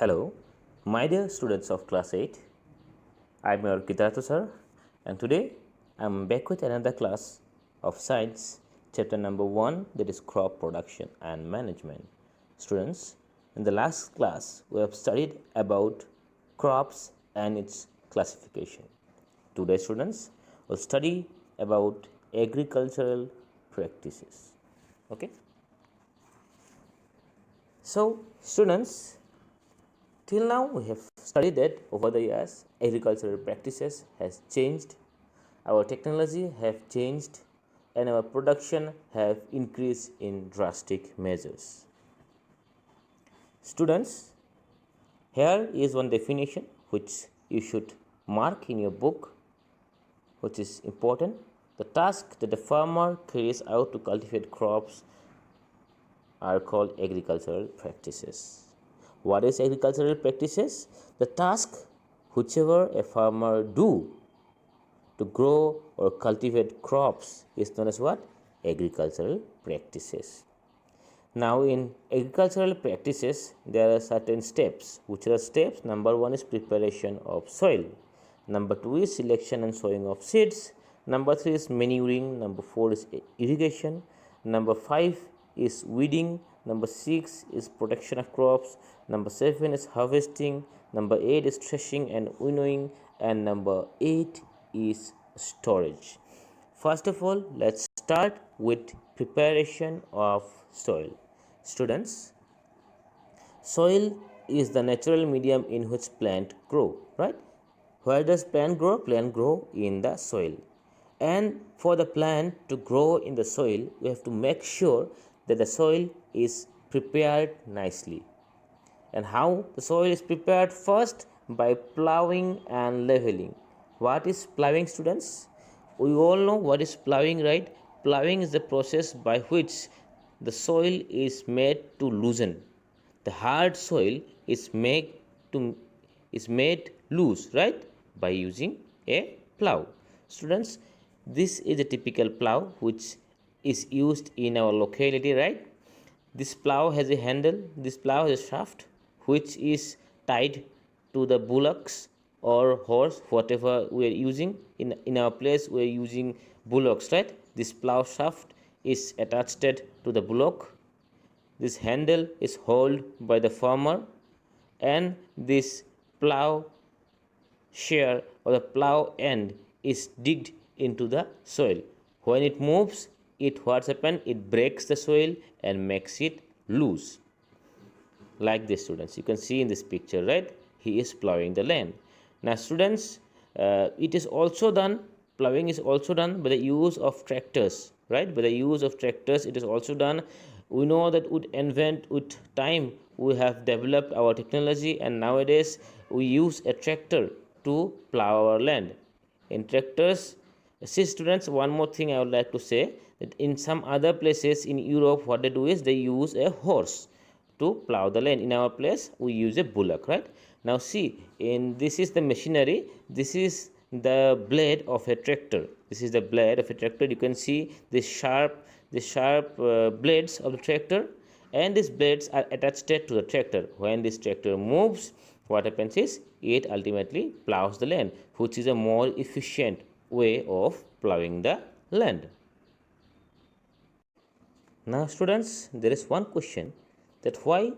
Hello, my dear students of class 8. I'm your Kitarthu sir, and today I'm back with another class of science, chapter number 1, that is crop production and management. Students, in the last class we have studied about crops and its classification. Today, students, will study about agricultural practices. Okay? So, students, till now we have studied that over the years agricultural practices has changed, our technology have changed, and our production have increased in drastic measures. Students, here is one definition which you should mark in your book, which is important. The task that the farmer carries out to cultivate crops are called agricultural practices. What is agricultural practices? The task whichever a farmer do to grow or cultivate crops is known as what? Agricultural practices. Now in agricultural practices there are certain steps. Which are steps? Number 1 is preparation of soil. Number 2 is selection and sowing of seeds. Number 3 is manuring. Number 4 is irrigation. Number 5 is weeding. Number 6 is protection of crops. Number 7 is harvesting. Number 8 is threshing and winnowing. And number 8 is storage. First of all, let's start with preparation of soil. Students, soil is the natural medium in which plant grow, right? Where does plant grow? Plant grow in the soil. And for the plant to grow in the soil, we have to make sure that the soil is prepared nicely. And how the soil is prepared? First, by plowing and leveling. What is plowing, students? We all know what is plowing, right? Plowing is the process by which the soil is made to loosen. The hard soil is made loose, right? By using a plow. Students, this is a typical plow which is used in our locality, right? This plow has a handle, this plow has a shaft which is tied to the bullocks or horse, whatever we are using. In our place we are using bullocks, right? This plow shaft is attached to the bullock. This handle is held by the farmer, and this plow share or the plow end is digged into the soil. When it moves, what's happened? It breaks the soil and makes it loose. Like this, students, you can see in this picture, right? He is plowing the land. Now, students, it is also done. Plowing is also done by the use of tractors, right? By the use of tractors, it is also done. We know that with time we have developed our technology, and nowadays we use a tractor to plow our land. In tractors, see, students, one more thing I would like to say, that in some other places in Europe, what they do is they use a horse to plow the land. In our place we use a bullock, right? Now see, this is the machinery, this is the blade of a tractor. This is the blade of a tractor. You can see the sharp blades of the tractor, and these blades are attached to the tractor. When this tractor moves, what happens is it ultimately plows the land, which is a more efficient way of plowing the land. Now students, there is one question, that why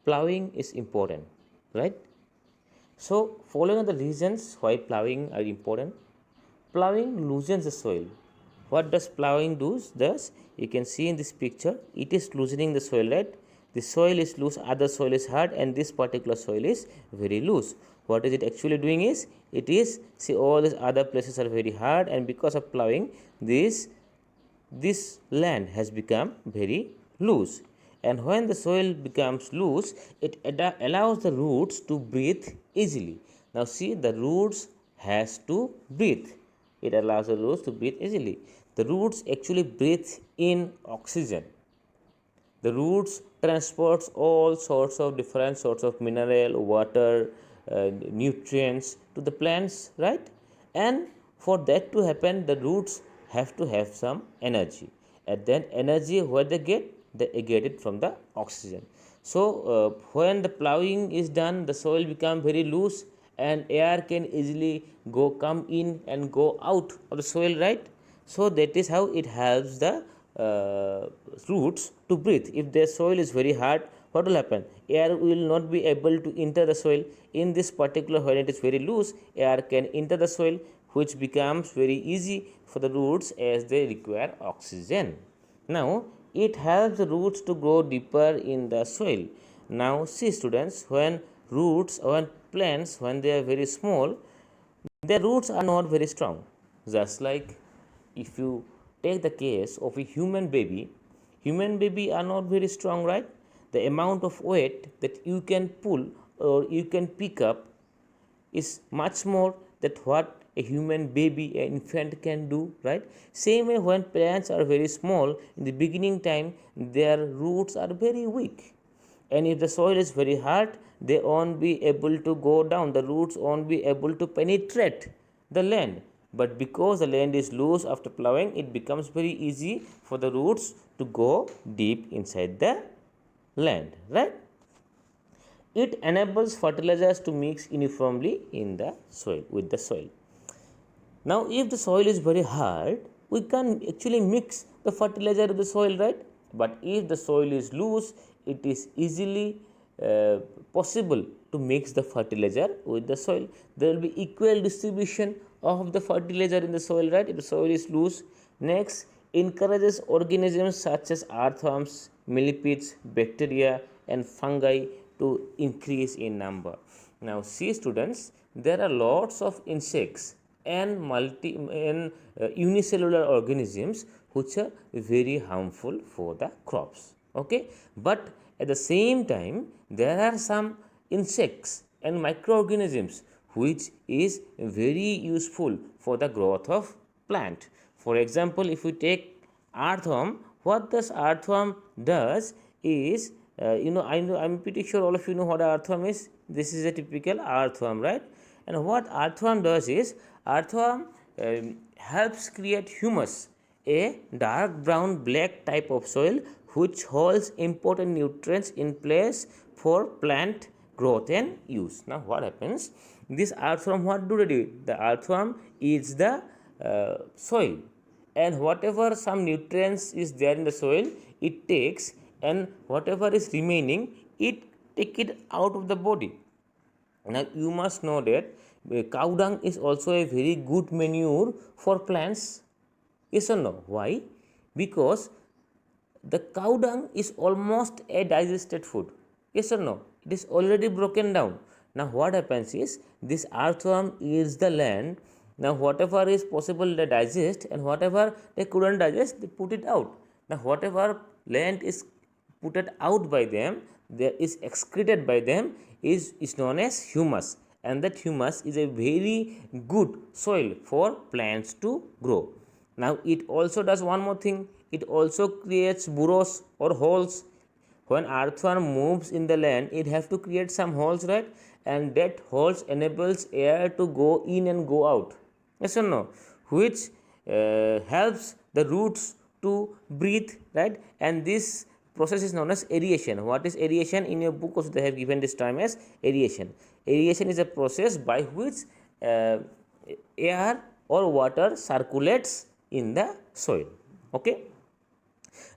plowing is important, right? So following are the reasons why plowing are important. Plowing loosens the soil. What does plowing do? Thus, you can see in this picture, it is loosening the soil, right? The soil is loose, other soil is hard, and this particular soil is very loose. What is it actually doing is, it is, see, all these other places are very hard, and because of plowing, this land has become very loose. And when the soil becomes loose, it allows the roots to breathe easily. Now see, the roots has to breathe. It allows the roots to breathe easily. The roots actually breathe in oxygen. The roots transports all sorts of different sorts of mineral, water, nutrients to the plants, right? And for that to happen, the roots have to have some energy, and then energy where they get it from the oxygen. So when the plowing is done, the soil become very loose and air can easily go come in and go out of the soil, right? So that is how it helps the uh, roots to breathe. If the soil is very hard, what will happen? Air will not be able to enter the soil. In this particular, when it is very loose, air can enter the soil, which becomes very easy for the roots as they require oxygen. Now it helps the roots to grow deeper in the soil. Now see students, when roots, when plants, when they are very small, their roots are not very strong. Just like if you take the case of a human baby are not very strong, right? The amount of weight that you can pull or you can pick up is much more than what a human baby, an infant can do, right? Same way, when plants are very small in the beginning time, their roots are very weak, and if the soil is very hard, they won't be able to go down, the roots won't be able to penetrate the land. But because the land is loose after plowing, it becomes very easy for the roots to go deep inside the land, right? It enables fertilizers to mix uniformly in the soil with the soil. Now if the soil is very hard, we can actually mix the fertilizer with the soil, right? But if the soil is loose, it is easily uh, possible to mix the fertilizer with the soil. There will be equal distribution of the fertilizer in the soil, right? If the soil is loose. Next, encourages organisms such as earthworms, millipedes, bacteria and fungi to increase in number. Now see students, there are lots of insects and unicellular organisms which are very harmful for the crops, okay? But at the same time, there are some insects and microorganisms which is very useful for the growth of plant. For example, if we take earthworm, what this earthworm does is, I'm pretty sure all of you know what earthworm is. This is a typical earthworm, right? And what earthworm does is, earthworm helps create humus, a dark brown black type of soil which holds important nutrients in place for plant growth and use. Now what happens? This earthworm, what do they do? The earthworm eats the soil, and whatever some nutrients is there in the soil, it takes, and whatever is remaining, it take it out of the body. Now you must know that cow dung is also a very good manure for plants. Yes or no? Why? Because the cow dung is almost a digested food. Yes or no? It is already broken down. Now what happens is, this earthworm eats the land. Now whatever is possible they digest, and whatever they couldn't digest, they put it out. Now whatever land is put it out by them, there is excreted by them, is known as humus, and that humus is a very good soil for plants to grow. Now it also does one more thing, it also creates burrows or holes. When earthworm moves in the land, it has to create some holes, right? And that holes enables air to go in and go out. Yes or no? Which helps the roots to breathe, right? And this process is known as aeration. What is aeration? In your book also they have given this term as aeration. Aeration is a process by which air or water circulates in the soil, okay?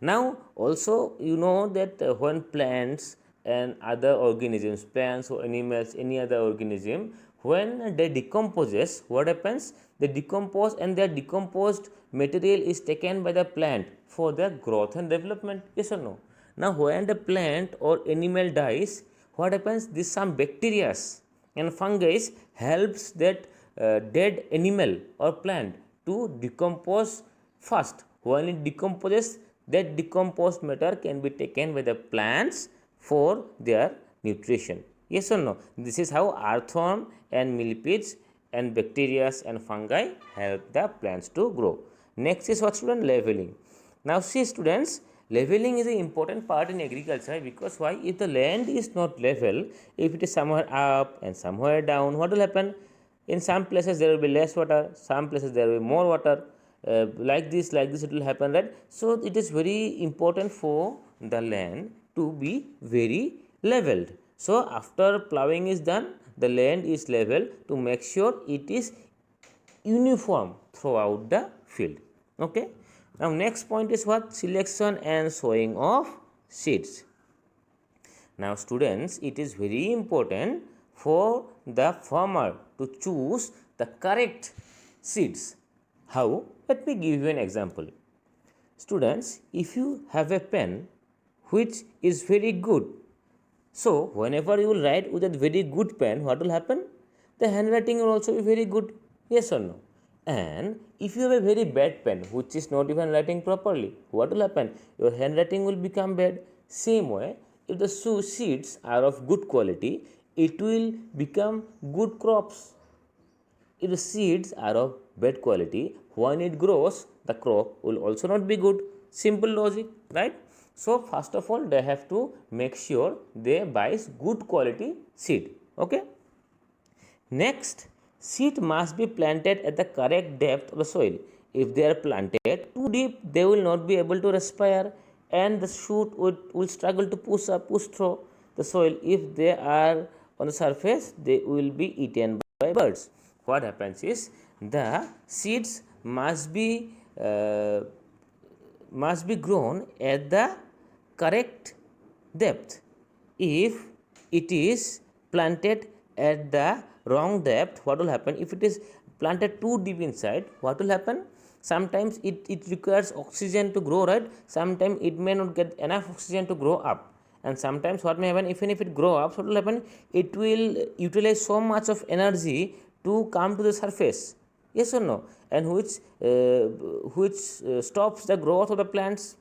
Now also you know that when plants and other organisms, plants or animals, any other organism, when they decomposes, what happens? They decompose, and their decomposed material is taken by the plant for their growth and development. Yes or no? Now when the plant or animal dies, what happens? This some bacteria and fungi helps that dead animal or plant to decompose fast. When it decomposes, that decomposed matter can be taken by the plants for their nutrition. Yes or no? This is how earthworm and millipedes and bacteria and fungi help the plants to grow. Next is what, student? Leveling. Now see students, leveling is an important part in agriculture, because why? If the land is not level, if it is somewhere up and somewhere down, what will happen? In some places there will be less water, some places there will be more water, like this it will happen, right? So it is very important for the land to be very leveled. So after plowing is done, the land is leveled to make sure it is uniform throughout the field. Okay. Now next point is what? Selection and sowing of seeds. Now students, it is very important for the farmer to choose the correct seeds. How? Let me give you an example. Students, if you have a pen which is very good, so whenever you will write with a very good pen, what will happen? The handwriting will also be very good. Yes or no? And if you have a very bad pen which is not even writing properly, what will happen? Your handwriting will become bad. Same way, if the seeds are of good quality, it will become good crops. If the seeds are of bad quality, when it grows, the crop will also not be good. Simple logic, right? So first of all, they have to make sure they buy good quality seed. Okay. Next, seed must be planted at the correct depth of the soil. If they are planted too deep, they will not be able to respire, and the shoot will struggle to push through the soil. If they are on the surface, they will be eaten by birds. What happens is the seeds must be grown at the correct depth. If it is planted at the wrong depth, what will happen? If it is planted too deep inside, what will happen? Sometimes it requires oxygen to grow, right? Sometimes it may not get enough oxygen to grow up, and sometimes what may happen, even if it grow up, what will happen? It will utilize so much of energy to come to the surface. Yes or no? And which stops the growth of the plants.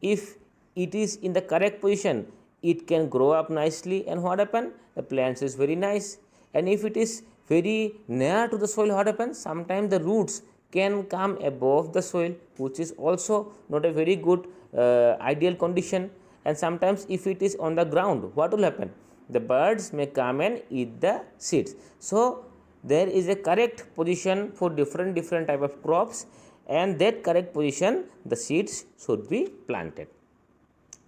If it is in the correct position, it can grow up nicely, and what happen? The plants is very nice. And if it is very near to the soil, what happens? Sometimes the roots can come above the soil, which is also not a very good ideal condition. And sometimes if it is on the ground, what will happen? The birds may come and eat the seeds. So there is a correct position for different type of crops, and that correct position the seeds should be planted.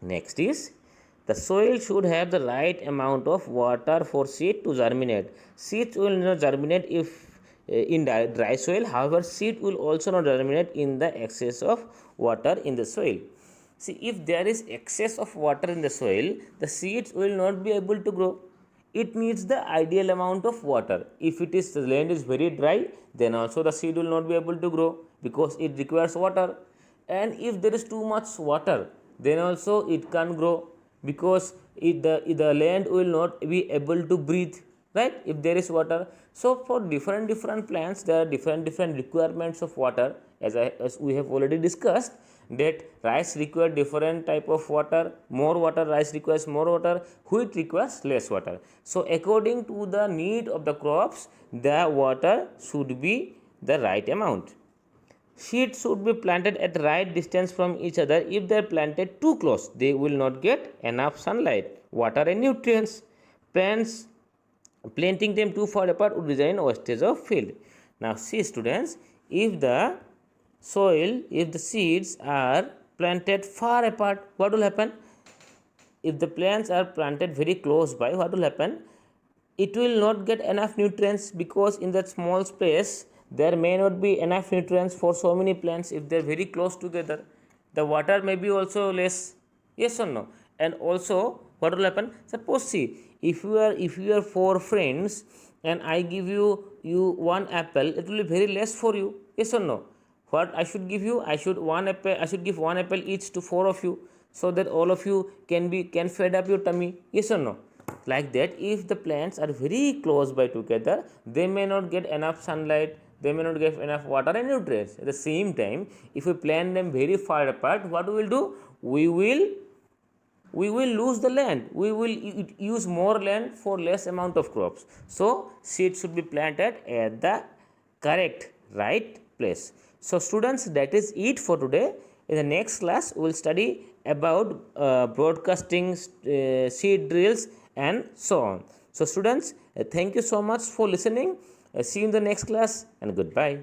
Next is the soil should have the right amount of water for seed to germinate. Seeds will not germinate if in dry soil. However, seed will also not germinate in the excess of water in the soil. See, if there is excess of water in the soil, the seeds will not be able to grow. It needs the ideal amount of water. If it is the land is very dry, then also the seed will not be able to grow because it requires water. And if there is too much water, then also it can't grow because the land will not be able to breathe, right? If there is water. So for different plants, there are different requirements of water. As we have already discussed, that rice require different type of water. More water, rice requires more water. Wheat requires less water. So according to the need of the crops, the water should be the right amount. Seeds should be planted at the right distance from each other. If they are planted too close, they will not get enough sunlight, water and nutrients. Planting them too far apart would result in wastage of field. Now see students, if the seeds are planted far apart, what will happen? If the plants are planted very close by, what will happen? It will not get enough nutrients because in that small space there may not be enough nutrients for so many plants. If they are very close together, the water may be also less. Yes or no? And also what will happen? Suppose see, if you are four friends and I give you one apple, it will be very less for you. Yes or no? What I should give you? I should give one apple each to four of you, so that all of you can feed up your tummy. Yes or no? Like that, if the plants are very close by together, they may not get enough sunlight, they may not get enough water and nutrients. At the same time, if we plant them very far apart, what we will do? We will lose the land. We will use more land for less amount of crops. So seeds should be planted at the correct right place. So students, that is it for today. In the next class, we will study about broadcasting, seed drills and so on. So students, thank you so much for listening. See you in the next class, and goodbye.